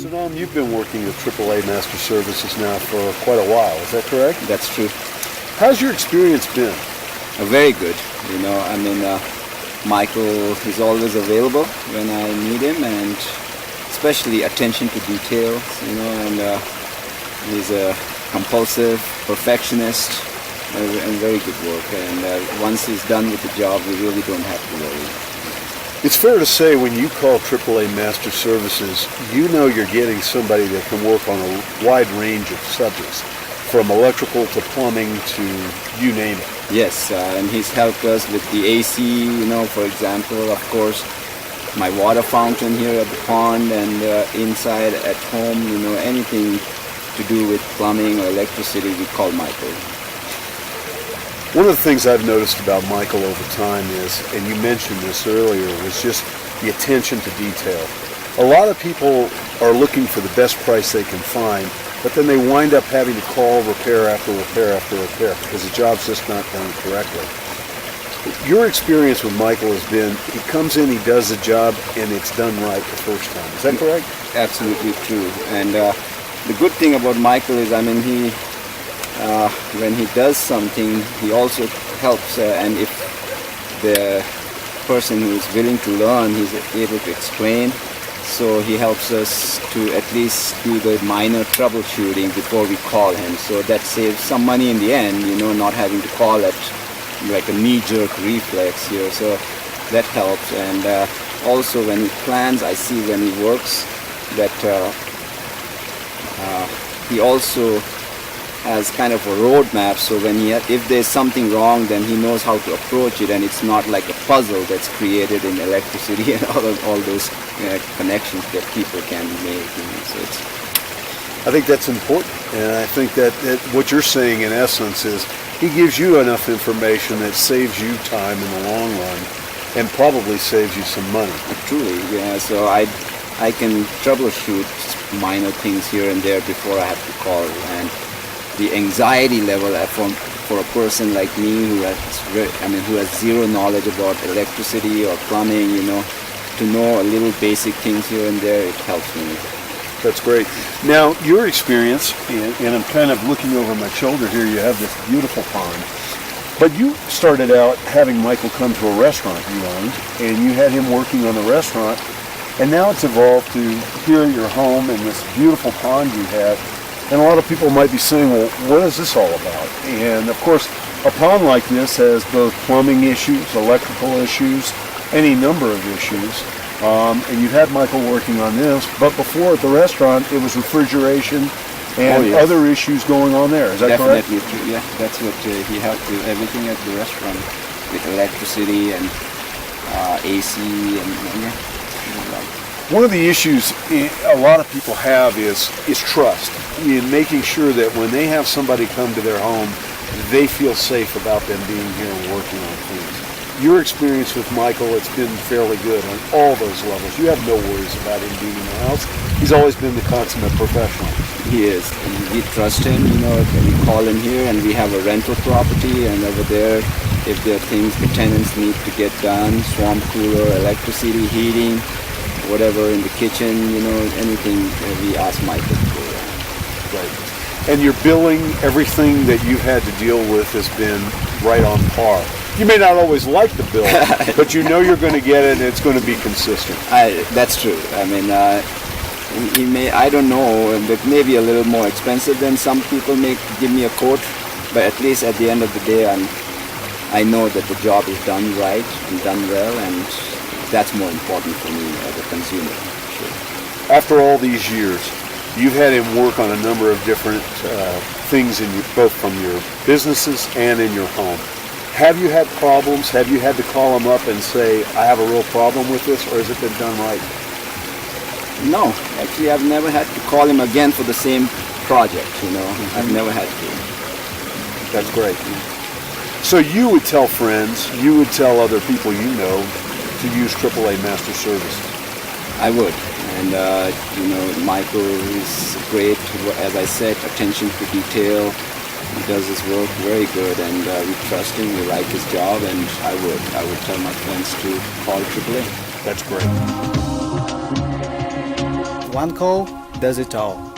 So Nam, you've been working with AAA Master Services now for quite a while, is that correct? That's true. How's your experience been? Very good. Michael is always available when I need him, and especially attention to details, and he's a compulsive perfectionist and very good work. And once he's done with the job, we really don't have to worry. It's fair to say when you call AAA Master Services, you know you're getting somebody that can work on a wide range of subjects, from electrical to plumbing to you name it. Yes, and he's helped us with the AC, for example, of course, my water fountain here at the pond, and inside at home, anything to do with plumbing or electricity, we call Michael. One of the things I've noticed about Michael over time is, and you mentioned this earlier, was just the attention to detail. A lot of people are looking for the best price they can find, but then they wind up having to call repair after repair after repair because the job's just not done correctly. Your experience with Michael has been, he comes in, he does the job, and it's done right the first time. Is that correct? Absolutely true. And the good thing about Michael is, when he does something, he also helps, and if the person who is willing to learn, he's able to explain. So he helps us to at least do the minor troubleshooting before we call him. So that saves some money in the end, not having to call it like a knee-jerk reflex here. So that helps. And also when he plans, I see when he works that he also has kind of a roadmap, so when if there's something wrong, then he knows how to approach it, and it's not like a puzzle that's created in electricity and all those connections that people can make. I think that's important, and I think that what you're saying in essence is he gives you enough information that saves you time in the long run, and probably saves you some money. Truly, yeah. So I can troubleshoot minor things here and there before I have to call, and the anxiety level for a person like me who has zero knowledge about electricity or plumbing, to know a little basic things here and there, it helps me. That's great. Now, your experience, and I'm kind of looking over my shoulder here, you have this beautiful pond, but you started out having Michael come to a restaurant you owned, and you had him working on the restaurant, and now it's evolved to here at your home and this beautiful pond you have. And a lot of people might be saying, well, what is this all about? And of course, a pond like this has both plumbing issues, electrical issues, any number of issues. And you've had Michael working on this, but before at the restaurant, it was refrigeration and other issues going on there. Is that correct? Definitely, yeah. That's what he helped with everything at the restaurant, with electricity and AC and yeah. One of the issues a lot of people have is trust in making sure that when they have somebody come to their home, they feel safe about them being here and working on things. Your experience with Michael, it's been fairly good on all those levels. You have no worries about him being in the house. He's always been the consummate professional. He is. We trust him, we call him here, and we have a rental property, and over there, if there are things the tenants need to get done, swamp cooler, electricity, heating, whatever in the kitchen, anything, we ask Michael to do. Right. And your billing, everything that you've had to deal with has been right on par. You may not always like the bill, but you know you're going to get it and it's going to be consistent. That's true. He may, I don't know, but maybe a little more expensive than some people may give me a quote, but at least at the end of the day, I know that the job is done right and done well, and that's more important for me as a consumer. Sure. After all these years, you've had him work on a number of different things both from your businesses and in your home. Have you had problems? Have you had to call him up and say, I have a real problem with this, or has it been done right? No, actually I've never had to call him again for the same project, Mm-hmm. I've never had to. That's great. So you would tell friends, you would tell other people you know to use AAA Master Services? I would. And, Michael is great, as I said, attention to detail. He does his work very good, and we trust him, we like his job, and I would tell my friends to call AAA. That's great. One call, does it all.